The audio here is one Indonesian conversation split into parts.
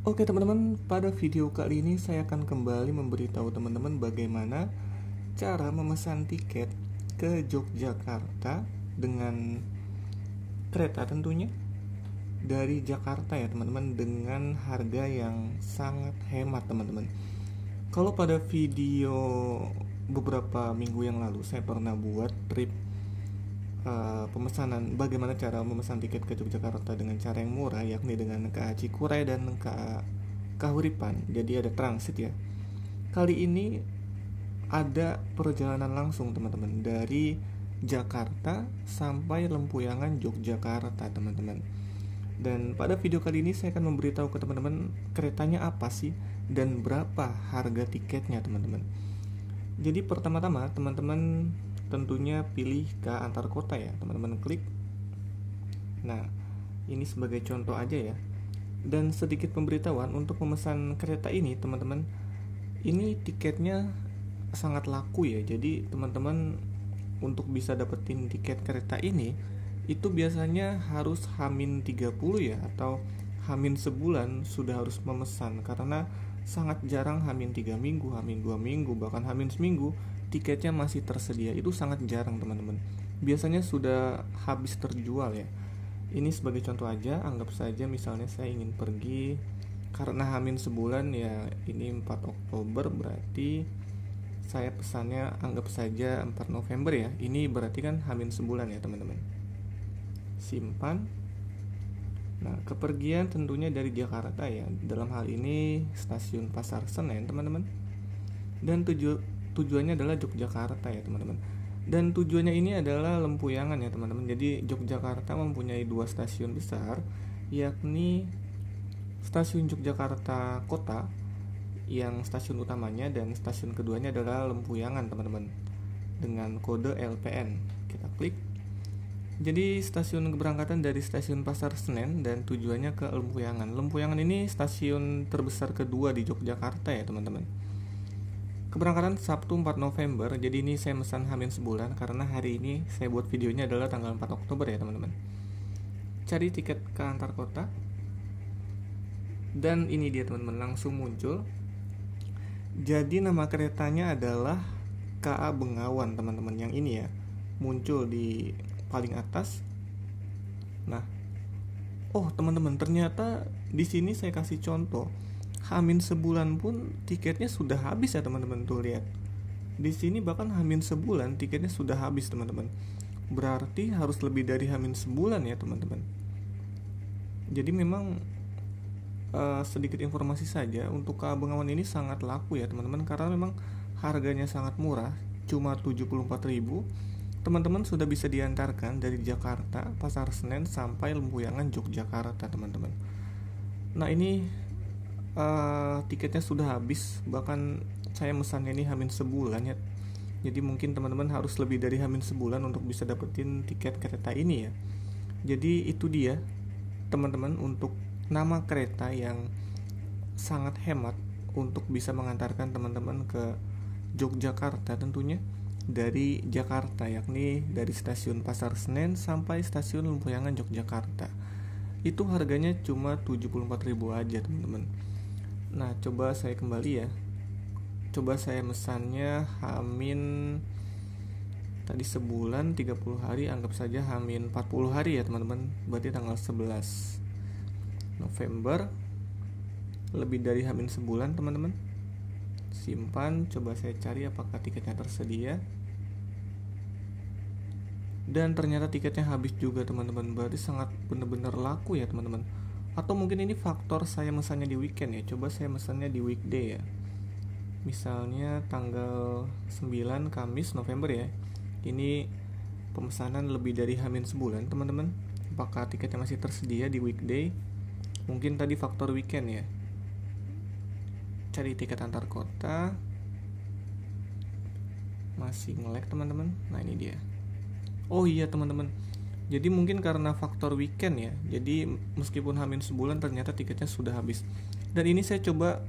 Oke teman-teman, pada video kali ini saya akan kembali memberitahu teman-teman bagaimana cara memesan tiket ke Yogyakarta dengan kereta tentunya dari Jakarta ya teman-teman, dengan harga yang sangat hemat teman-teman. Kalau pada video beberapa minggu yang lalu saya pernah buat trip pemesanan bagaimana cara memesan tiket ke Yogyakarta dengan cara yang murah, yakni dengan KA Cikuray dan KA Kahuripan. Jadi ada transit ya. Kali ini ada perjalanan langsung teman-teman dari Jakarta sampai Lempuyangan Yogyakarta teman-teman. Dan pada video kali ini saya akan memberitahu ke teman-teman keretanya apa sih dan berapa harga tiketnya teman-teman. Jadi pertama-tama teman-teman tentunya pilih ke antar kota ya, teman-teman klik. Nah, ini sebagai contoh aja ya. Dan sedikit pemberitahuan untuk memesan kereta ini, teman-teman. Ini tiketnya sangat laku ya. Jadi, teman-teman untuk bisa dapetin tiket kereta ini itu biasanya harus H-30 ya, atau H-sebulan sudah harus memesan, karena sangat jarang H-3 minggu, H-2 minggu, bahkan H-seminggu tiketnya masih tersedia. Itu sangat jarang teman-teman, biasanya sudah habis terjual ya. Ini sebagai contoh aja, anggap saja misalnya saya ingin pergi karena H- sebulan ya, ini 4 Oktober, berarti saya pesannya anggap saja 4 November ya. Ini berarti kan H- sebulan ya teman-teman. Simpan. Nah, kepergian tentunya dari Jakarta ya. Dalam hal ini stasiun Pasar Senen teman-teman. Dan tujuannya adalah Yogyakarta ya teman-teman. Dan tujuannya ini adalah Lempuyangan ya teman-teman. Jadi Yogyakarta mempunyai 2 stasiun besar, yakni stasiun Yogyakarta Kota yang stasiun utamanya, dan stasiun keduanya adalah Lempuyangan teman-teman, dengan kode LPN. Kita klik. Jadi stasiun keberangkatan dari stasiun Pasar Senen dan tujuannya ke Lempuyangan. Lempuyangan ini stasiun terbesar kedua di Yogyakarta ya teman-teman. Keberangkatan Sabtu 4 November. Jadi ini saya mesan H- sebulan karena hari ini saya buat videonya adalah tanggal 4 Oktober ya teman-teman. Cari tiket ke antar kota. Dan ini dia teman-teman, langsung muncul. Jadi nama keretanya adalah KA Bengawan teman-teman, yang ini ya, muncul di paling atas. Nah, oh teman-teman, ternyata di sini saya kasih contoh H- sebulan pun tiketnya sudah habis ya teman-teman. Tuh lihat, di sini bahkan H- sebulan tiketnya sudah habis teman-teman. Berarti harus lebih dari H- sebulan ya teman-teman. Jadi memang sedikit informasi saja, untuk KA Bengawan ini sangat laku ya teman-teman, karena memang harganya sangat murah, cuma 74.000. Teman-teman sudah bisa diantarkan dari Jakarta, Pasar Senen sampai Lempuyangan Yogyakarta teman-teman. Nah ini tiketnya sudah habis, bahkan saya mesannya ini H- sebulan ya. Jadi mungkin teman-teman harus lebih dari H- sebulan untuk bisa dapetin tiket kereta ini ya. Jadi itu dia teman-teman, untuk nama kereta yang sangat hemat untuk bisa mengantarkan teman-teman ke Yogyakarta tentunya dari Jakarta, yakni dari stasiun Pasar Senen sampai stasiun Lempuyangan Yogyakarta. Itu harganya cuma 74.000 aja teman-teman. Nah, coba saya kembali ya. Coba saya mesannya H- tadi sebulan 30 hari, anggap saja H- 40 hari ya teman-teman. Berarti tanggal 11 November, lebih dari H- sebulan teman-teman. Simpan, coba saya cari apakah tiketnya tersedia. Dan ternyata tiketnya habis juga teman-teman. Berarti sangat benar-benar laku ya teman-teman. Atau mungkin ini faktor saya mesannya di weekend ya. Coba saya mesannya di weekday ya. Misalnya tanggal 9 Kamis November ya. Ini pemesanan lebih dari H- sebulan teman-teman. Apakah tiketnya masih tersedia di weekday? Mungkin tadi faktor weekend ya. Cari tiket antar kota. Masih nge-lag teman-teman. Nah ini dia. Oh iya teman-teman, jadi mungkin karena faktor weekend ya. Jadi meskipun H- sebulan ternyata tiketnya sudah habis. Dan ini saya coba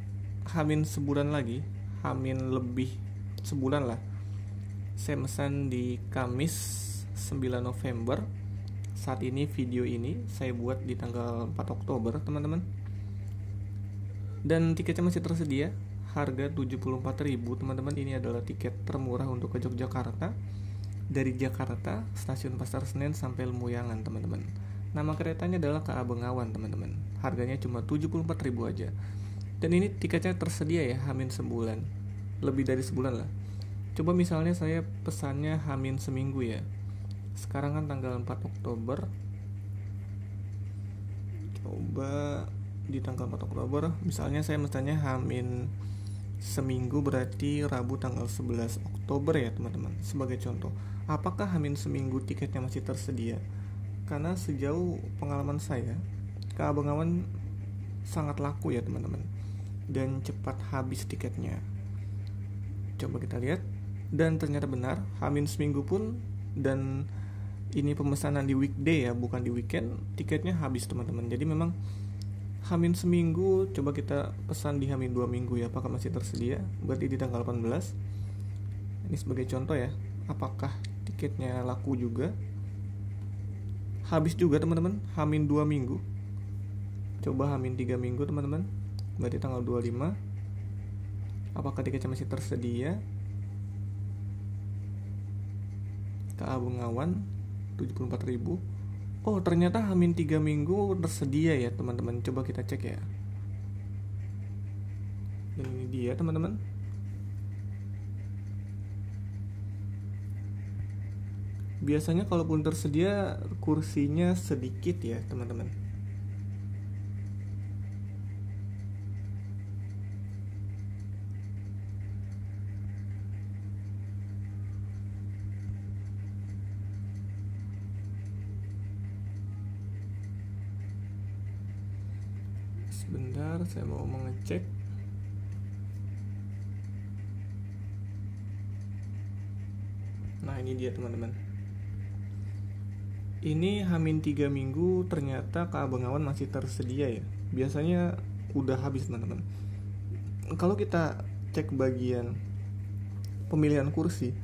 H- sebulan lagi, H- lebih sebulan lah. Saya mesan di Kamis 9 November. Saat ini video ini saya buat di tanggal 4 Oktober teman-teman. Dan tiketnya masih tersedia, harga 74.000 teman-teman. Ini adalah tiket termurah untuk ke Yogyakarta, dari Jakarta stasiun Pasar Senen sampai Lemuyangan teman-teman. Nama keretanya adalah KA Bengawan teman-teman. Harganya cuma 74.000 aja. Dan ini tiketnya tersedia ya Hamin sebulan, lebih dari sebulan lah. Coba misalnya saya pesannya Hamin seminggu ya. Sekarang kan tanggal 4 Oktober. Coba di tanggal 4 Oktober misalnya saya mesennya Hamin seminggu, berarti Rabu tanggal 11 Oktober ya teman-teman. Sebagai contoh, apakah Hamin seminggu tiketnya masih tersedia? Karena sejauh pengalaman saya, KA Bengawan sangat laku ya teman-teman, dan cepat habis tiketnya. Coba kita lihat, dan ternyata benar, Hamin seminggu pun, dan ini pemesanan di weekday ya, bukan di weekend, tiketnya habis teman-teman. Jadi memang Hamin seminggu, coba kita pesan di Hamin 2 minggu ya, apakah masih tersedia? Berarti di tanggal 18. Ini sebagai contoh ya, apakah tiketnya laku juga? Habis juga teman-teman, Hamin 2 minggu. Coba Hamin 3 minggu teman-teman, berarti tanggal 25. Apakah tiketnya masih tersedia? KA Bengawan 74.000. Oh, ternyata Hamin 3 minggu tersedia ya teman-teman. Coba kita cek ya. Dan ini dia teman-teman. Biasanya kalaupun tersedia kursinya sedikit ya teman-teman. Sebentar, saya mau mengecek. Nah, ini dia teman-teman. Ini Hamin 3 minggu ternyata KA Bengawan masih tersedia ya. Biasanya udah habis teman-teman. Kalau kita cek bagian pemilihan kursi,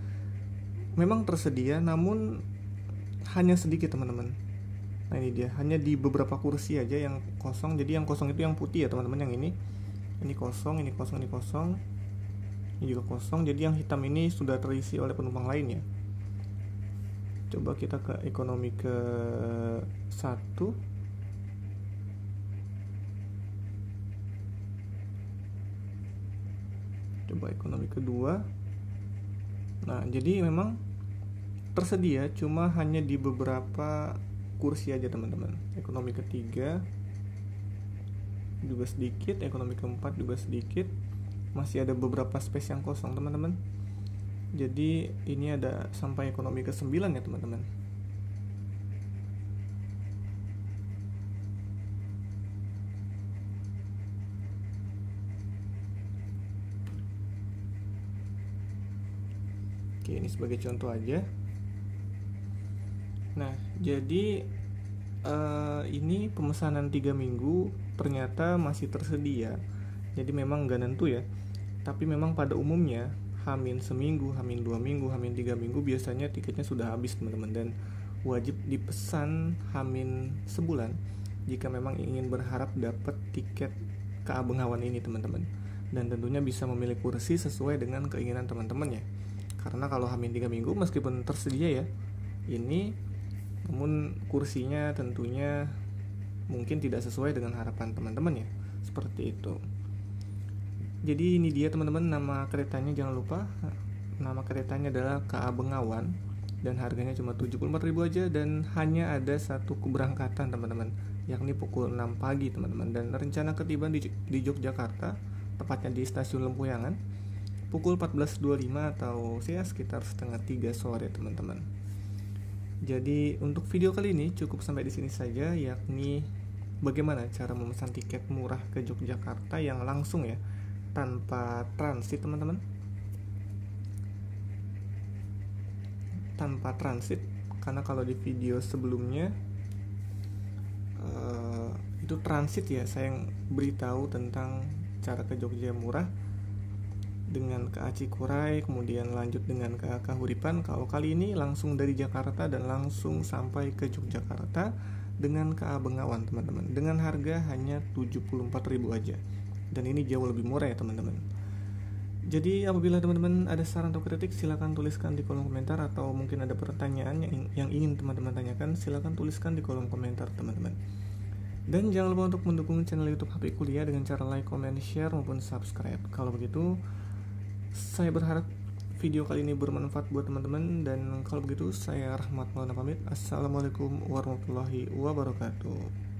memang tersedia namun hanya sedikit teman-teman. Nah ini dia, hanya di beberapa kursi aja yang kosong. Jadi yang kosong itu yang putih ya teman-teman. Yang ini kosong, ini kosong, ini kosong, ini juga kosong. Jadi yang hitam ini sudah terisi oleh penumpang lainnya. Coba kita ke ekonomi ke 1. Coba ekonomi kedua. Nah jadi memang tersedia, cuma hanya di beberapa kursi aja teman-teman. Ekonomi ketiga juga sedikit, ekonomi keempat juga sedikit. Masih ada beberapa space yang kosong teman-teman. Jadi ini ada sampai ekonomi ke-9 ya teman-teman. Oke, ini sebagai contoh aja. Nah, jadi ini pemesanan 3 minggu ternyata masih tersedia. Jadi memang gak nentu ya. Tapi memang pada umumnya Hamin seminggu, Hamin 2 minggu, Hamin 3 minggu biasanya tiketnya sudah habis teman-teman. Dan wajib dipesan Hamin sebulan jika memang ingin berharap dapat tiket KA Bengawan ini teman-teman. Dan tentunya bisa memilih kursi sesuai dengan keinginan teman-teman ya. Karena kalau Hamin 3 minggu meskipun tersedia ya ini, namun kursinya tentunya mungkin tidak sesuai dengan harapan teman-teman ya. Seperti itu. Jadi ini dia teman-teman, nama keretanya jangan lupa. Nama keretanya adalah KA Bengawan dan harganya cuma 74.000 aja, dan hanya ada satu keberangkatan teman-teman, yakni pukul 6 pagi teman-teman. Dan rencana ketibaan di Yogyakarta, tepatnya di stasiun Lempuyangan, pukul 14.25 atau sekitar setengah 3 sore teman-teman. Jadi untuk video kali ini cukup sampai di sini saja, yakni bagaimana cara memesan tiket murah ke Yogyakarta yang langsung ya, tanpa transit teman-teman. Tanpa transit, karena kalau di video sebelumnya itu transit ya, saya yang beritahu tentang cara ke Jogja murah dengan KA Cikuray, kemudian lanjut dengan KA Kahuripan. Kalau kali ini langsung dari Jakarta dan langsung sampai ke Yogyakarta dengan KA Bengawan teman-teman, dengan harga hanya 74.000 aja. dan ini jauh lebih murah ya teman-teman. Jadi apabila teman-teman ada saran atau kritik, silakan tuliskan di kolom komentar, atau mungkin ada pertanyaan yang ingin teman-teman tanyakan, silakan tuliskan di kolom komentar teman-teman. Dan jangan lupa untuk mendukung channel YouTube HP Kuliah dengan cara like, comment, share maupun subscribe. Kalau begitu, saya berharap video kali ini bermanfaat buat teman-teman, dan kalau begitu saya Rahmat Maulana pamit. Assalamualaikum warahmatullahi wabarakatuh.